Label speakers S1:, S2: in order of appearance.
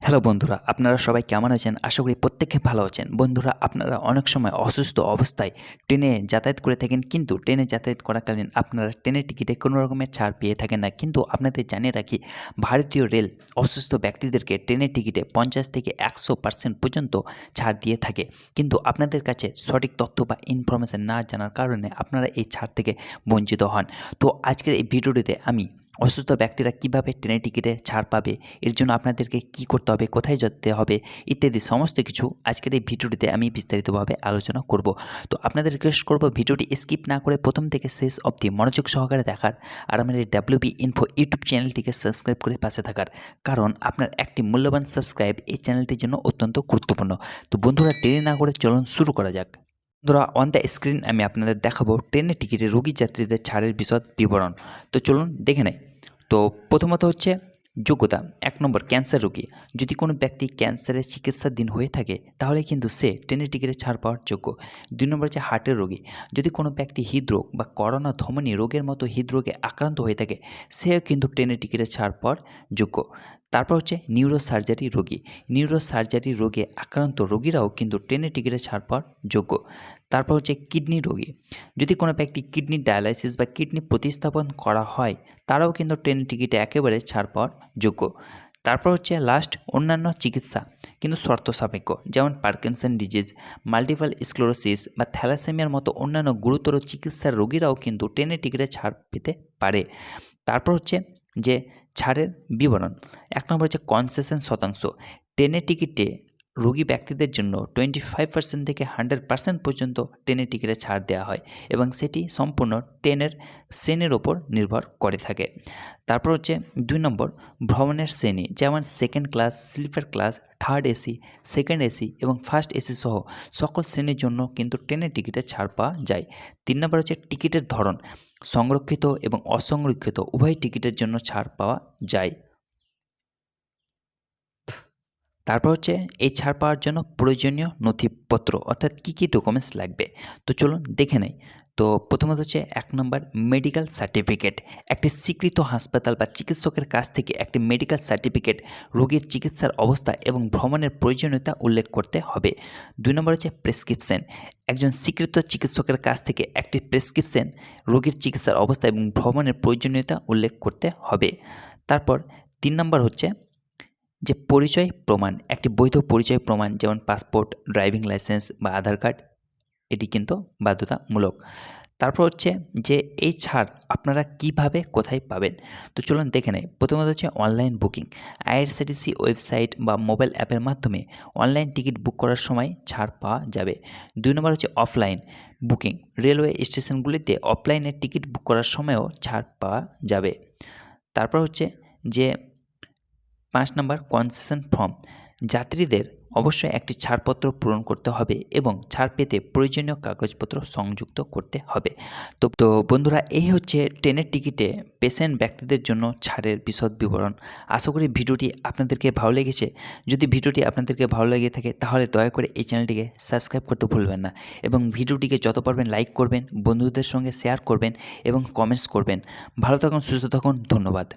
S1: Hello বন্ধুরা, আপনারা সবাই কেমন আছেন? আশা করি প্রত্যেকে ভালো আছেন। বন্ধুরা, আপনারা অনেক সময় অসুস্থ অবস্থায় ট্রেনে যাতায়াত করে থাকেন, কিন্তু ট্রেনে যাতায়াত করাকালীন আপনারা ট্রেনের টিকিটে কোনো রকমের ছাড় পেয়ে থাকেন না। কিন্তু আপনাদের জানিয়ে রাখি, ভারতীয় রেল অসুস্থ ব্যক্তিদেরকে ট্রেনের টিকিটে ৫০ থেকে ১০০% পর্যন্ত ছাড় দিয়ে থাকে। কিন্তু আপনাদের কাছে সঠিক তথ্য বা ইনফরমেশন না জানার কারণে আপনারা এই ছাড় থেকে বঞ্চিত হন। তো আজকের এই ভিডিওটিতে আমি অসুস্থ ব্যক্তিরা কিভাবে ট্রেনের টিকিটে ছাড় পাবে, এর জন্য আপনাদেরকে কি করতে হবে, কোথায় যেতে হবে ইত্যাদি সমস্ত কিছু আজকের এই ভিডিওটিতে আমি বিস্তারিতভাবে আলোচনা করব। তো আপনাদের রিকোয়েস্ট করব ভিডিওটি স্কিপ না করে প্রথম থেকে শেষ অবধি মনোযোগ সহকারে দেখার, আর আমার এই ডাব্লিউবি ইনফো ইউটিউব চ্যানেলটিকে সাবস্ক্রাইব করে পাশে থাকার, কারণ আপনার একটি মূল্যবান সাবস্ক্রাইব এই চ্যানেলটির জন্য অত্যন্ত গুরুত্বপূর্ণ। তো বন্ধুরা, দেরি না করে চলুন শুরু করা যাক। বন্ধুরা, অন দ্য স্ক্রিন আমি আপনাদের দেখাবো ট্রেনের টিকিটে রোগী যাত্রীদের ছাড়ের বিশদ বিবরণ। তো চলুন দেখে নেই। তো প্রথমত হচ্ছে যোগ্যতা। ১ নম্বর, ক্যান্সার রোগী। যদি কোনো ব্যক্তি ক্যান্সারের চিকিৎসাধীন হয়ে থাকে তাহলে কিন্তু সে ট্রেনের টিকিটে ছাড় পাওয়ার যোগ্য। ২ নম্বর হচ্ছে হার্টের রোগী। যদি কোনো ব্যক্তি হৃদরোগ বা করোনা ধমনী রোগের মতো হৃদরোগে আক্রান্ত হয়ে থাকে, সেও কিন্তু ট্রেনের টিকিটে ছাড় পাওয়ার যোগ্য। তারপর হচ্ছে নিউরোসার্জারি রোগী। নিউরোসার্জারি রোগে আক্রান্ত রোগীরাও কিন্তু ট্রেনের টিকিটে ছাড় পাওয়ার যোগ্য। তারপর হচ্ছে কিডনি রোগী। যদি কোনো ব্যক্তি কিডনি ডায়ালাইসিস বা কিডনি প্রতিস্থাপন করা হয়, তারাও কিন্তু ট্রেনের টিকিটে একেবারে ছাড় পাওয়ার যোগ্য। তারপর হচ্ছে লাস্ট, অন্যান্য চিকিৎসা কিন্তু শর্ত সাপেক্ষ, যেমন পার্কিনসন ডিজিজ, মাল্টিপল স্ক্লেরোসিস বা থ্যালাসেমিয়ার মতো অন্যান্য গুরুতর চিকিৎসার রোগীরাও কিন্তু ট্রেনের টিকিটে ছাড় পেতে পারে। তারপর হচ্ছে যে ছাড়ের বিবরণ। ১ নম্বর হচ্ছে কনসেশন শতাংশ। ট্রেনের টিকিটে রোগী ব্যক্তিদের জন্য 25% থেকে 100% পর্যন্ত ট্রেনের টিকিটে ছাড় দেওয়া হয়, এবং সেটি সম্পূর্ণ ট্রেনের শ্রেণীর ওপর নির্ভর করে থাকে। তারপর হচ্ছে ২ নম্বর, ভ্রমণের শ্রেণী, যেমন second class, sleeper class, third AC, second AC এবং ফার্স্ট এসি সহ সকল শ্রেণীর জন্য কিন্তু ট্রেনের টিকিটে ছাড় পাওয়া যায়। ৩ নম্বর হচ্ছে টিকিটের ধরন। সংরক্ষিত এবং অসংরক্ষিত উভয় টিকিটের জন্য ছাড় পাওয়া যায়। তারপর হচ্ছে এই ছাড় পাওয়ার জন্য প্রয়োজনীয় নথিপত্র, অর্থাৎ কী কী ডকুমেন্টস লাগবে। তো চলুন দেখে নেই। তো প্রথমত হচ্ছে ১ নম্বর, মেডিকেল সার্টিফিকেট। একটি স্বীকৃত হাসপাতাল বা চিকিৎসকের কাছ থেকে একটি মেডিকেল সার্টিফিকেট রোগীর চিকিৎসার অবস্থা এবং ভ্রমণের প্রয়োজনীয়তা উল্লেখ করতে হবে। ২ নম্বর হচ্ছে প্রেসক্রিপশন। একজন স্বীকৃত চিকিৎসকের কাছ থেকে একটি প্রেসক্রিপশন রোগীর চিকিৎসার অবস্থা এবং ভ্রমণের প্রয়োজনীয়তা উল্লেখ করতে হবে। তারপর ৩ নম্বর হচ্ছে যে পরিচয় প্রমাণ, একটি বৈধ পরিচয় প্রমাণ, যেমন পাসপোর্ট, ড্রাইভিং লাইসেন্স বা আধার কার্ড, এটি কিন্তু বাধ্যতামূলক। তারপর হচ্ছে যে এই ছাড় আপনারা কিভাবে কোথায় পাবেন। তো চলুন দেখে নেই। প্রথমত হচ্ছে অনলাইন বুকিং। আইআরসিটিসি ওয়েবসাইট বা মোবাইল অ্যাপের মাধ্যমে অনলাইন টিকিট বুক করার সময় ছাড় পাওয়া যাবে। ২ নম্বর হচ্ছে অফলাইন বুকিং। রেলওয়ে স্টেশনগুলিতে অফলাইনে টিকিট বুক করার সময়ও ছাড় পাওয়া যাবে। তারপর হচ্ছে যে ৫ নম্বর, কনসেশন ফর্ম। যাত্রীদের অবশ্যই একটি ছাড়পত্র পূরণ করতে হবে এবং ছাড় পেতে প্রয়োজনীয় কাগজপত্র সংযুক্ত করতে হবে। তো বন্ধুরা, এই হচ্ছে ট্রেনের টিকিটে পেশেন্ট ব্যক্তিদের জন্য ছাড়ের বিশদ বিবরণ। আশা করি ভিডিওটি আপনাদেরকে ভালো লেগেছে। যদি ভিডিওটি আপনাদেরকে ভালো লেগে থাকে তাহলে দয়া করে এই চ্যানেলটিকে সাবস্ক্রাইব করতে ভুলবেন না, এবং ভিডিওটিকে যত পারবেন লাইক করবেন, বন্ধুদের সঙ্গে শেয়ার করবেন এবং কমেন্টস করবেন। ভালো থাকুন, সুস্থ থাকুন, ধন্যবাদ।